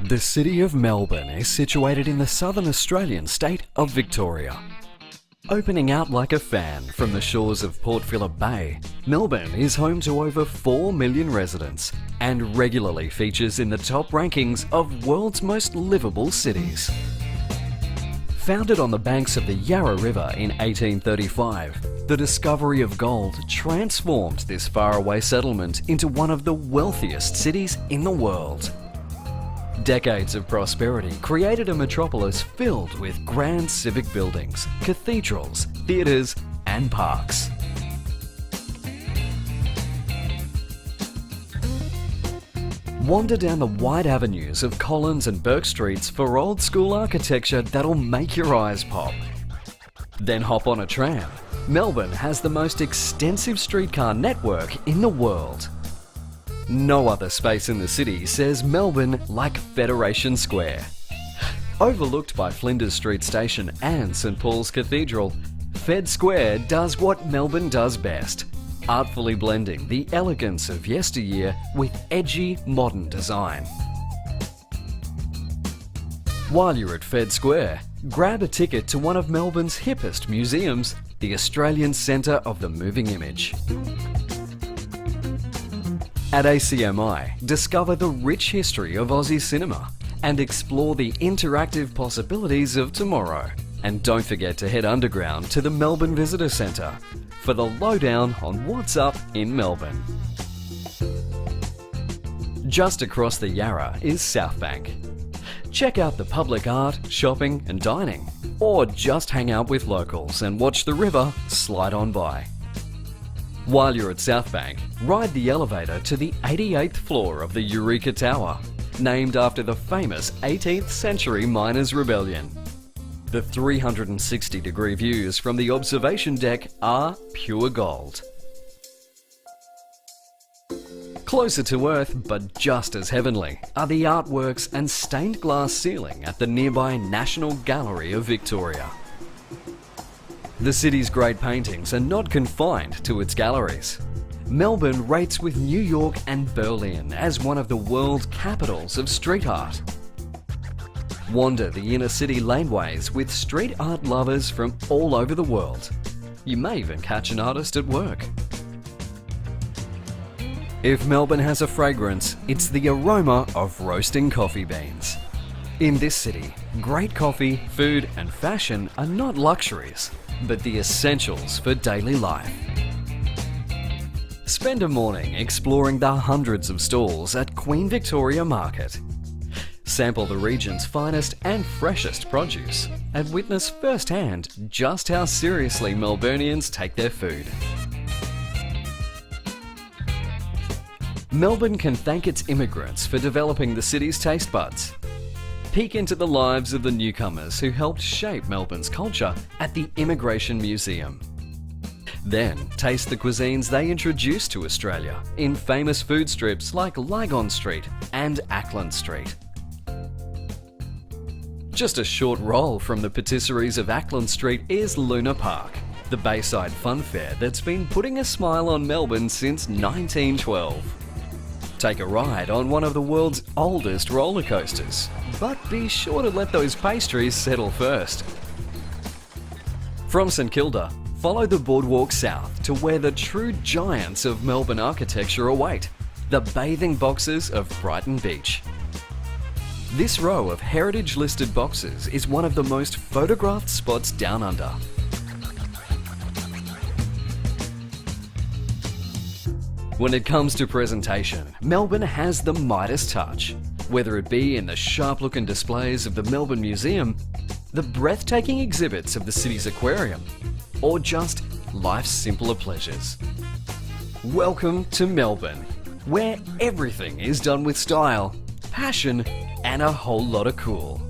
The city of Melbourne is situated in the southern Australian state of Victoria. Opening out like a fan from the shores of Port Phillip Bay, Melbourne is home to over 4 million residents and regularly features in the top rankings of world's most livable cities. Founded on the banks of the Yarra River in 1835, the discovery of gold transformed this faraway settlement into one of the wealthiest cities in the world. Decades of prosperity created a metropolis filled with grand civic buildings, cathedrals, theatres and parks. Wander down the wide avenues of Collins and Burke Streets for old school architecture that'll make your eyes pop. Then hop on a tram. Melbourne has the most extensive streetcar network in the world. No other space in the city says Melbourne like Federation Square. Overlooked by Flinders Street Station and St Paul's Cathedral, Fed Square does what Melbourne does best, artfully blending the elegance of yesteryear with edgy modern design. While you're at Fed Square, grab a ticket to one of Melbourne's hippest museums, the Australian Centre of the Moving Image. At ACMI, discover the rich history of Aussie cinema and explore the interactive possibilities of tomorrow. And don't forget to head underground to the Melbourne Visitor Centre for the lowdown on what's up in Melbourne. Just across the Yarra is Southbank. Check out the public art, shopping and dining, or just hang out with locals and watch the river slide on by. While you're at Southbank, ride the elevator to the 88th floor of the Eureka Tower, named after the famous 18th century miners' rebellion. The 360-degree views from the observation deck are pure gold. Closer to Earth, but just as heavenly, are the artworks and stained glass ceiling at the nearby National Gallery of Victoria. The city's great paintings are not confined to its galleries. Melbourne rates with New York and Berlin as one of the world capitals of street art. Wander the inner city laneways with street art lovers from all over the world. You may even catch an artist at work. If Melbourne has a fragrance, it's the aroma of roasting coffee beans. In this city, great coffee, food and fashion are not luxuries, but the essentials for daily life. Spend a morning exploring the hundreds of stalls at Queen Victoria Market. Sample the region's finest and freshest produce and witness firsthand just how seriously Melburnians take their food. Melbourne can thank its immigrants for developing the city's taste buds. Peek into the lives of the newcomers who helped shape Melbourne's culture at the Immigration Museum. Then taste the cuisines they introduced to Australia in famous food strips like Lygon Street and Ackland Street. Just a short roll from the patisseries of Ackland Street is Luna Park, the Bayside fun fair that's been putting a smile on Melbourne since 1912. Take a ride on one of the world's oldest roller coasters, but be sure to let those pastries settle first. From St Kilda, follow the boardwalk south to where the true giants of Melbourne architecture await, the bathing boxes of Brighton Beach. This row of heritage-listed boxes is one of the most photographed spots down under. When it comes to presentation, Melbourne has the Midas touch. Whether it be in the sharp-looking displays of the Melbourne Museum, the breathtaking exhibits of the city's aquarium, or just life's simpler pleasures. Welcome to Melbourne, where everything is done with style, passion, and a whole lot of cool.